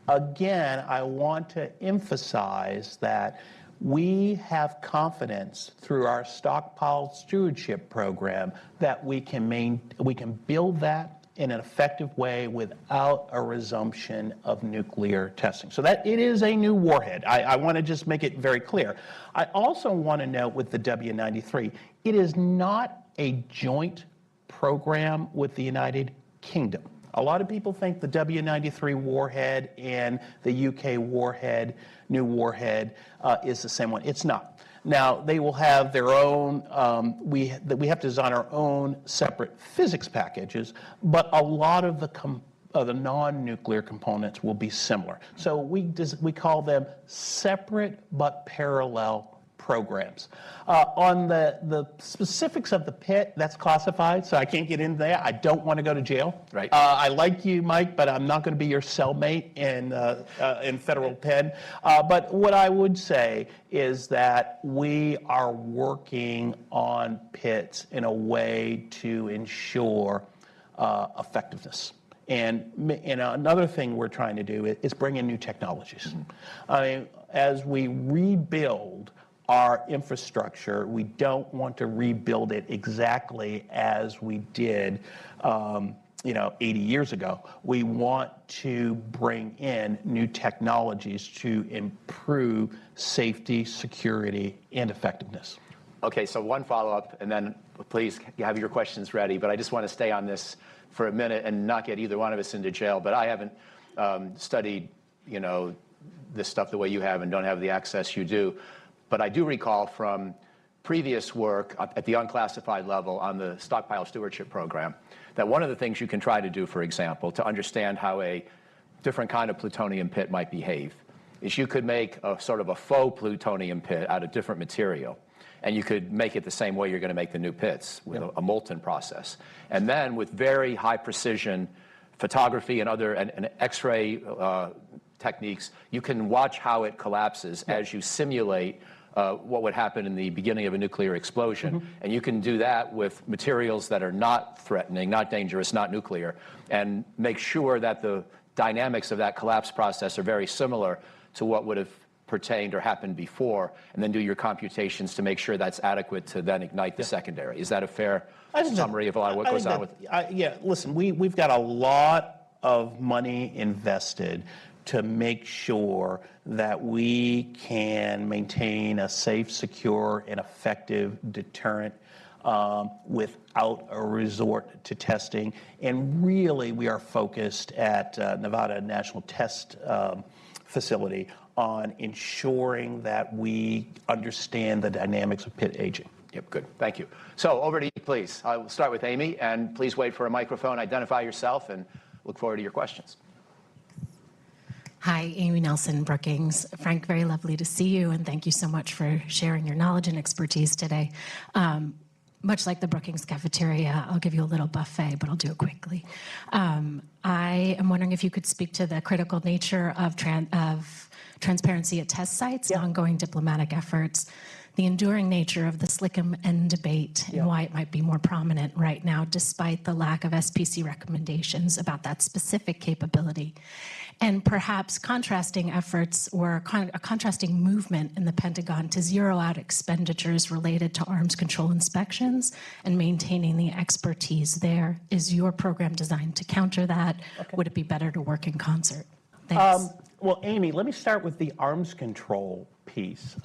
Again, I want to emphasize that we have confidence through our stockpile stewardship program that we can build that in an effective way without a resumption of nuclear testing. So that it is a new warhead. I want to just make it very clear. I also want to note with the W93, it is not a joint program with the United Kingdom. A lot of people think the W93 warhead and the UK warhead, new warhead, is the same one. It's not. Now, they will have their own, we have to design our own separate physics packages, but a lot of the non-nuclear components will be similar. So we call them separate but parallel programs. On the specifics of the pit, that's classified, so I can't get into that. I don't want to go to jail. Right. I like you, Mike, but I'm not going to be your cellmate in federal pen. But what I would say is that we are working on pits in a way to ensure effectiveness. And another thing we're trying to do is bring in new technologies. I mean, as we rebuild our infrastructure, we don't want to rebuild it exactly as we did 80 years ago. We want to bring in new technologies to improve safety, security, and effectiveness. Okay, so one follow-up, and then please have your questions ready, but I just want to stay on this for a minute and not get either one of us into jail. But I haven't studied, this stuff the way you have and don't have the access you do. But I do recall from previous work at the unclassified level on the stockpile stewardship program that one of the things you can try to do, for example, to understand how a different kind of plutonium pit might behave is you could make a sort of a faux plutonium pit out of different material. And you could make it the same way you're going to make the new pits with a molten process. And then with very high precision photography and other and X-ray techniques, you can watch how it collapses as you simulate what would happen in the beginning of a nuclear explosion. And you can do that with materials that are not threatening, not dangerous, not nuclear, and make sure that the dynamics of that collapse process are very similar to what would have pertained or happened before, and then do your computations to make sure that's adequate to then ignite the secondary. Is that a fair summary of a lot of what goes on with? Yeah, listen, we've got a lot of money invested to make sure that we can maintain a safe, secure, and effective deterrent without a resort to testing. And really, we are focused at Nevada National Test Facility on ensuring that we understand the dynamics of pit aging. Yep, good. Thank you. So over to you, please. I will start with Amy, and please wait for a microphone. Identify yourself, and look forward to your questions. Hi, Amy Nelson, Brookings. Frank, very lovely to see you, and thank you so much for sharing your knowledge and expertise today. Much like the Brookings cafeteria, I'll give you a little buffet, but I'll do it quickly. I am wondering if you could speak to the critical nature of transparency at test sites, ongoing diplomatic efforts, the enduring nature of the Slickum debate, and why it might be more prominent right now, despite the lack of SPC recommendations about that specific capability. And perhaps contrasting efforts or a contrasting movement in the Pentagon to zero out expenditures related to arms control inspections and maintaining the expertise there. Is your program designed to counter that? Okay. Would it be better to work in concert? Thanks. Well, Amy, let me start with the arms control piece.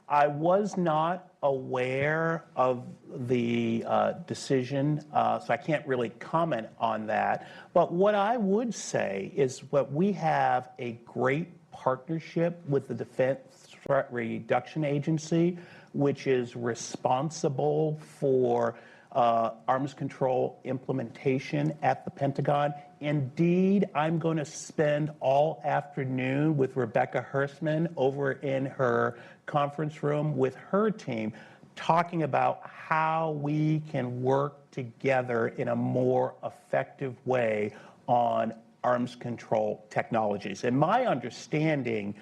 I was not aware of the decision, so I can't really comment on that. But what I would say is that we have a great partnership with the Defense Threat Reduction Agency, which is responsible for arms control implementation at the Pentagon. Indeed, I'm going to spend all afternoon with Rebecca Hersman over in her conference room with her team, talking about how we can work together in a more effective way on arms control technologies. And my understanding,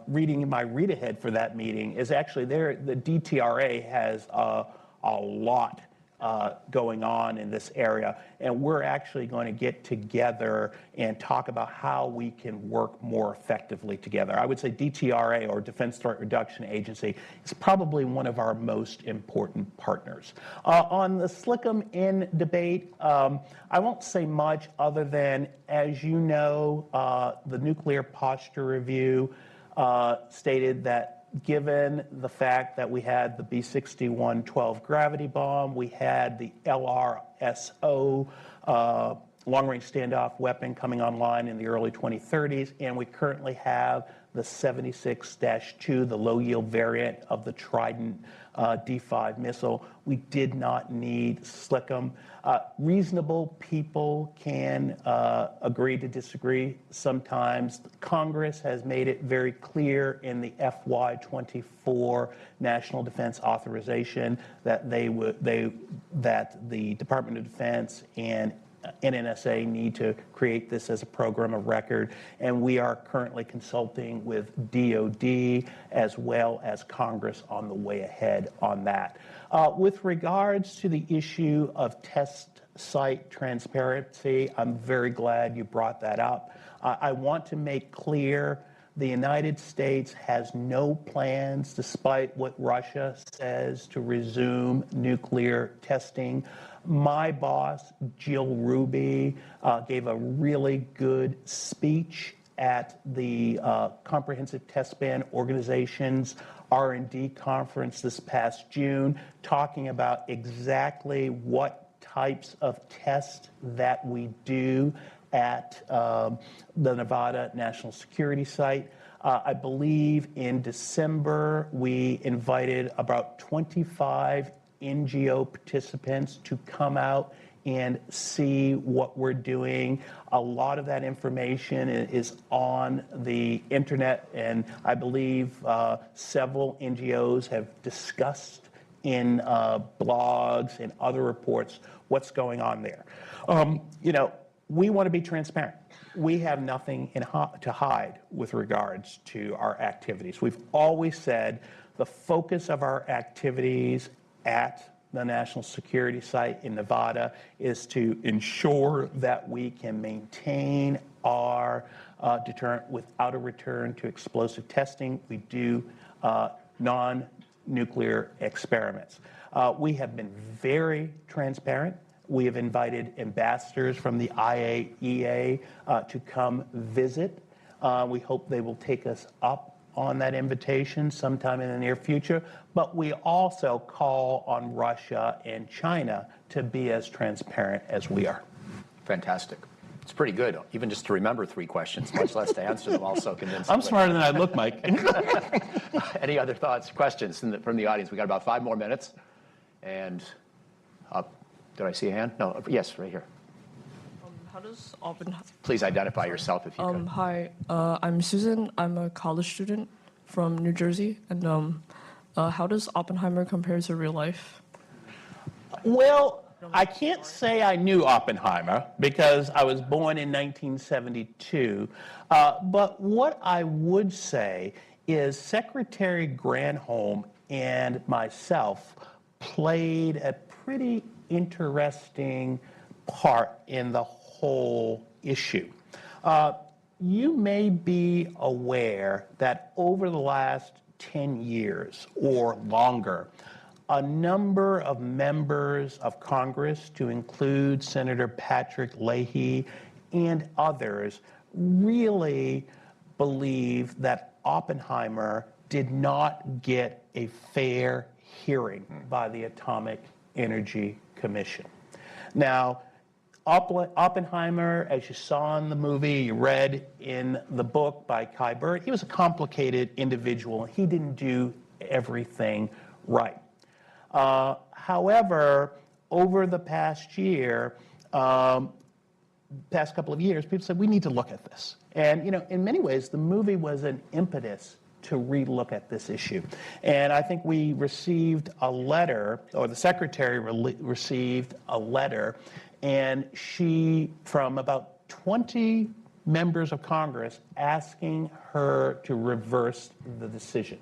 reading my read-ahead for that meeting, is actually the DTRA has a lot going on in this area, and we're actually going to get together and talk about how we can work more effectively together. I would say DTRA, or Defense Threat Reduction Agency, is probably one of our most important partners. On the Slickum debate, I won't say much other than, as you know, the Nuclear Posture Review stated that given the fact that we had the B-61-12 gravity bomb, we had the LRSO long-range standoff weapon coming online in the early 2030s, and we currently have the 76-2, the low-yield variant of the Trident D5 missile. We did not need Slickum. Reasonable people can agree to disagree sometimes. Congress has made it very clear in the FY24 National Defense Authorization that that the Department of Defense and NNSA need to create this as a program of record, and we are currently consulting with DOD as well as Congress on the way ahead on that. With regards to the issue of test site transparency, I'm very glad you brought that up. I want to make clear the United States has no plans, despite what Russia says, to resume nuclear testing. My boss, Jill Ruby, gave a really good speech at the Comprehensive Test Ban Organization's R&D conference this past June, talking about exactly what types of tests that we do at the Nevada National Security Site. I believe in December we invited about 25 NGO participants to come out and see what we're doing. A lot of that information is on the internet, and I believe several NGOs have discussed in blogs and other reports what's going on there. we want to be transparent. We have nothing to hide with regards to our activities. We've always said the focus of our activities at the National Security Site in Nevada is to ensure that we can maintain our deterrent without a return to explosive testing. We do non-nuclear experiments. We have been very transparent. We have invited ambassadors from the IAEA to come visit. We hope they will take us up on that invitation sometime in the near future. But we also call on Russia and China to be as transparent as we are. Fantastic. It's pretty good, even just to remember 3 questions, much less to answer them also convincingly. I'm smarter than I look, Mike. Any other thoughts, questions from the audience? We got about 5 more minutes. And did I see a hand? No. Yes, right here. How does Oppenheimer... Please identify yourself if you could. Hi, I'm Susan. I'm a college student from New Jersey. And how does Oppenheimer compare to real life? Well, I can't say I knew Oppenheimer because I was born in 1972. But what I would say is Secretary Granholm and myself played a pretty interesting part in the whole issue. You may be aware that over the last 10 years or longer, a number of members of Congress, to include Senator Patrick Leahy and others, really believe that Oppenheimer did not get a fair hearing by the Atomic Energy Commission. Now, Oppenheimer, as you saw in the movie, you read in the book by Kai Bird, he was a complicated individual. He didn't do everything right. However, over the past year, past couple of years, people said, we need to look at this. And, you know, in many ways, the movie was an impetus to relook at this issue. And I think we received a letter, or the secretary received a letter, and she, from about 20 members of Congress, asking her to reverse the decision.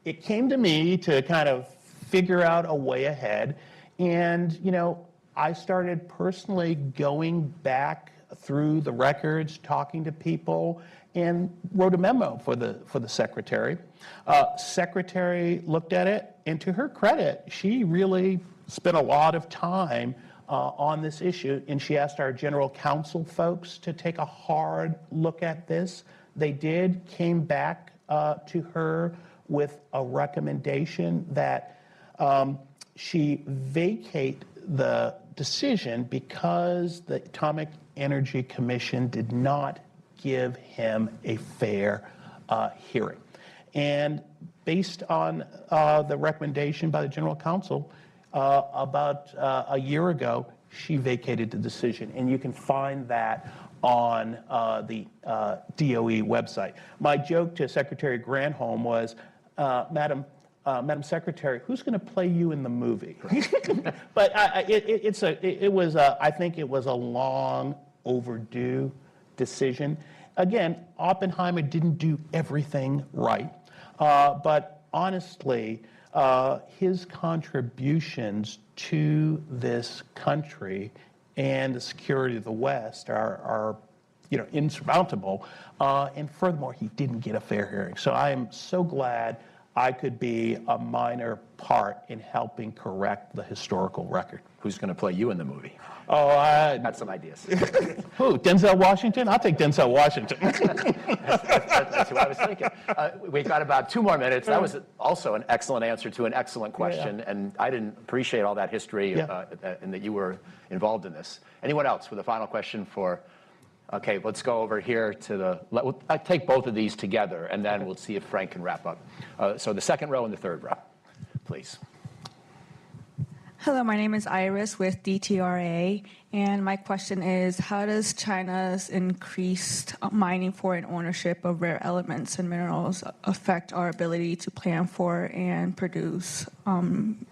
It came to me to kind of figure out a way ahead, and, you know, I started personally going back through the records, talking to people, and wrote a memo for the secretary. Secretary looked at it, and to her credit, she really spent a lot of time on this issue, and she asked our general counsel folks to take a hard look at this. They did, came back to her with a recommendation that she vacate the decision because the Atomic Energy Commission did not give him a fair hearing. And based on the recommendation by the general counsel, about a year ago, she vacated the decision. And you can find that on the DOE website. My joke to Secretary Granholm was, Madam Secretary, who's going to play you in the movie? But I think it was a long overdue decision. Again, Oppenheimer didn't do everything right, but honestly, his contributions to this country and the security of the West are insurmountable. And furthermore, he didn't get a fair hearing. So I am so glad I could be a minor part in helping correct the historical record. Who's going to play you in the movie? Oh, Got some ideas. Who? Denzel Washington? I'll take Denzel Washington. That's who I was thinking. We've got about 2 more minutes. That was also an excellent answer to an excellent question, and I didn't appreciate all that history and that you were involved in this. Anyone else with a final question for? Okay, let's go over here to I'll take both of these together, and then we'll see if Frank can wrap up. So the second row and the third row, please. Hello, my name is Iris with DTRA, and my question is, how does China's increased mining for and ownership of rare elements and minerals affect our ability to plan for and produce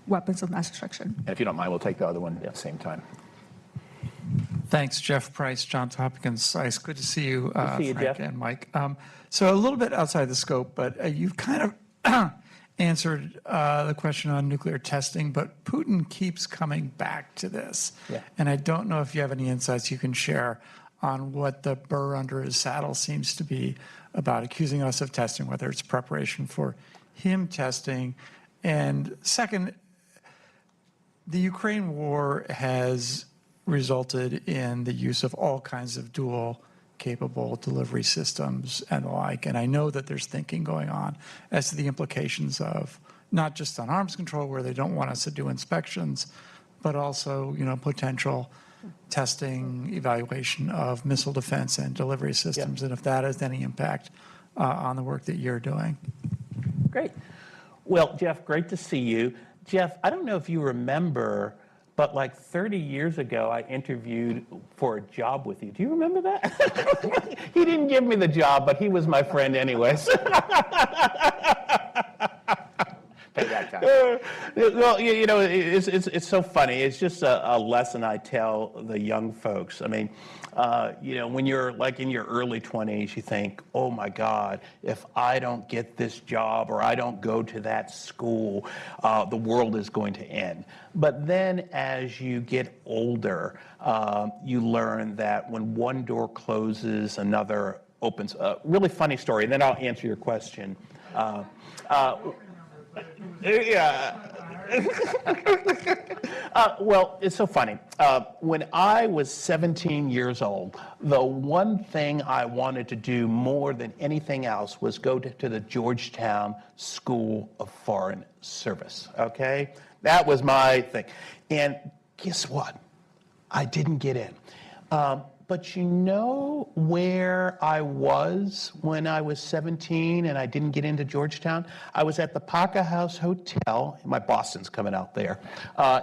weapons of mass destruction? And if you don't mind, we'll take the other one at the same time. Thanks, Jeff Price, Johns Hopkins. It's good to see you, to see you, Frank Jeff. and Mike. So a little bit outside the scope, but you've kind of answered the question on nuclear testing, but Putin keeps coming back to this. Yeah. And I don't know if you have any insights you can share on what the burr under his saddle seems to be about accusing us of testing, whether it's preparation for him testing. And second, the Ukraine war has resulted in the use of all kinds of dual capable delivery systems and the like. And I know that there's thinking going on as to the implications of not just on arms control, where they don't want us to do inspections, but also, potential testing, evaluation of missile defense and delivery systems, and if that has any impact on the work that you're doing. Great. Well, Jeff, great to see you. Jeff, I don't know if you remember, but like 30 years ago, I interviewed for a job with you. Do you remember that? He didn't give me the job, but he was my friend anyways. Payback time. Well, it's so funny. It's just a lesson I tell the young folks. I mean, when you're like in your early 20s, you think, oh my God, if I don't get this job or I don't go to that school, the world is going to end. But then as you get older, you learn that when one door closes, another opens. Really funny story, and then I'll answer your question. Well, it's so funny. When I was 17 years old, the one thing I wanted to do more than anything else was go to the Georgetown School of Foreign Service, okay? That was my thing. And guess what? I didn't get in. But you know where I was when I was 17 and I didn't get into Georgetown? I was at the Paca House Hotel, my Boston's coming out there,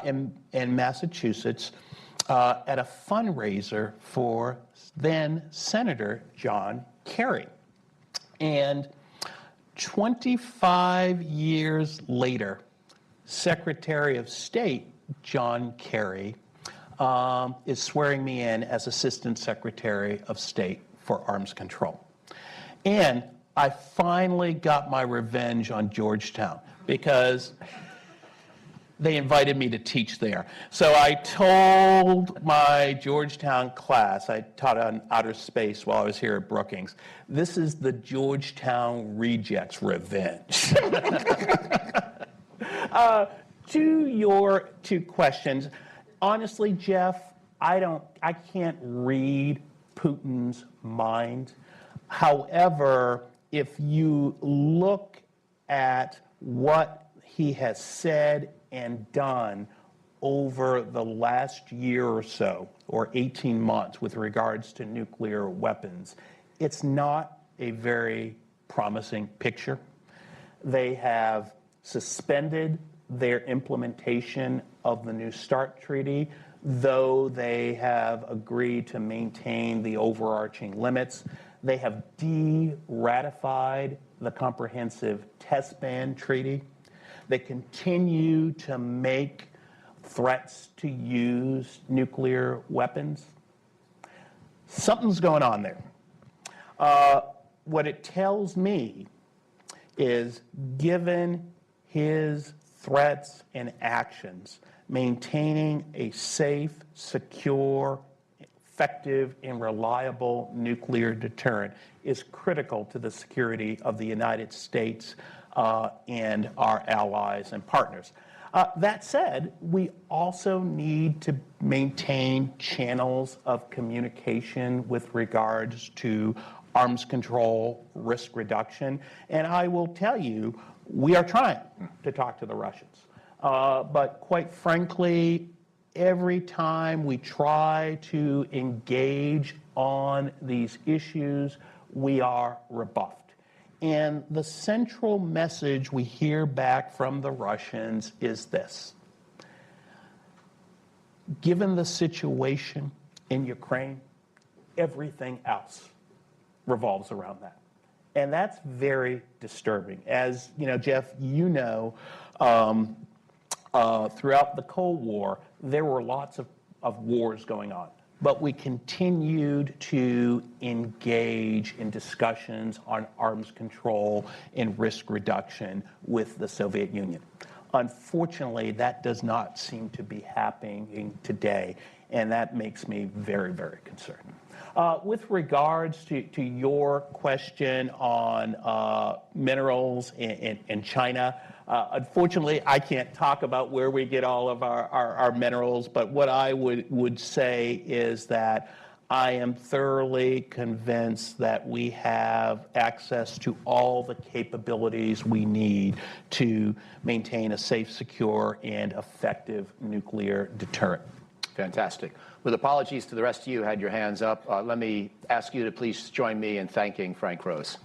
in Massachusetts, at a fundraiser for then Senator John Kerry. And 25 years later, Secretary of State John Kerry is swearing me in as Assistant Secretary of State for Arms Control. And I finally got my revenge on Georgetown because they invited me to teach there. So I told my Georgetown class, I taught on outer space while I was here at Brookings, this is the Georgetown rejects' revenge. To your two questions, honestly, Jeff, I can't read Putin's mind. However, if you look at what he has said and done over the last year or so, or 18 months with regards to nuclear weapons, it's not a very promising picture. They have suspended their implementation of the New START treaty, though they have agreed to maintain the overarching limits. They have de-ratified the Comprehensive Test Ban Treaty. They continue to make threats to use nuclear weapons. Something's going on there. What it tells me is, given his threats and actions, maintaining a safe, secure, effective, and reliable nuclear deterrent is critical to the security of the United States and our allies and partners. That said, we also need to maintain channels of communication with regards to arms control, risk reduction, and I will tell you, we are trying to talk to the Russians. But quite frankly, every time we try to engage on these issues, we are rebuffed. And the central message we hear back from the Russians is this: given the situation in Ukraine, everything else revolves around that. And that's very disturbing. As you know, Jeff, throughout the Cold War, there were lots of wars going on. but we continued to engage in discussions on arms control and risk reduction with the Soviet Union. Unfortunately, that does not seem to be happening today, and that makes me very, very concerned. With regards to your question on minerals in China, unfortunately, I can't talk about where we get all of our minerals, but what I would say is that I am thoroughly convinced that we have access to all the capabilities we need to maintain a safe, secure, and effective nuclear deterrent. Fantastic. With apologies to the rest of you who had your hands up, let me ask you to please join me in thanking Frank Rose.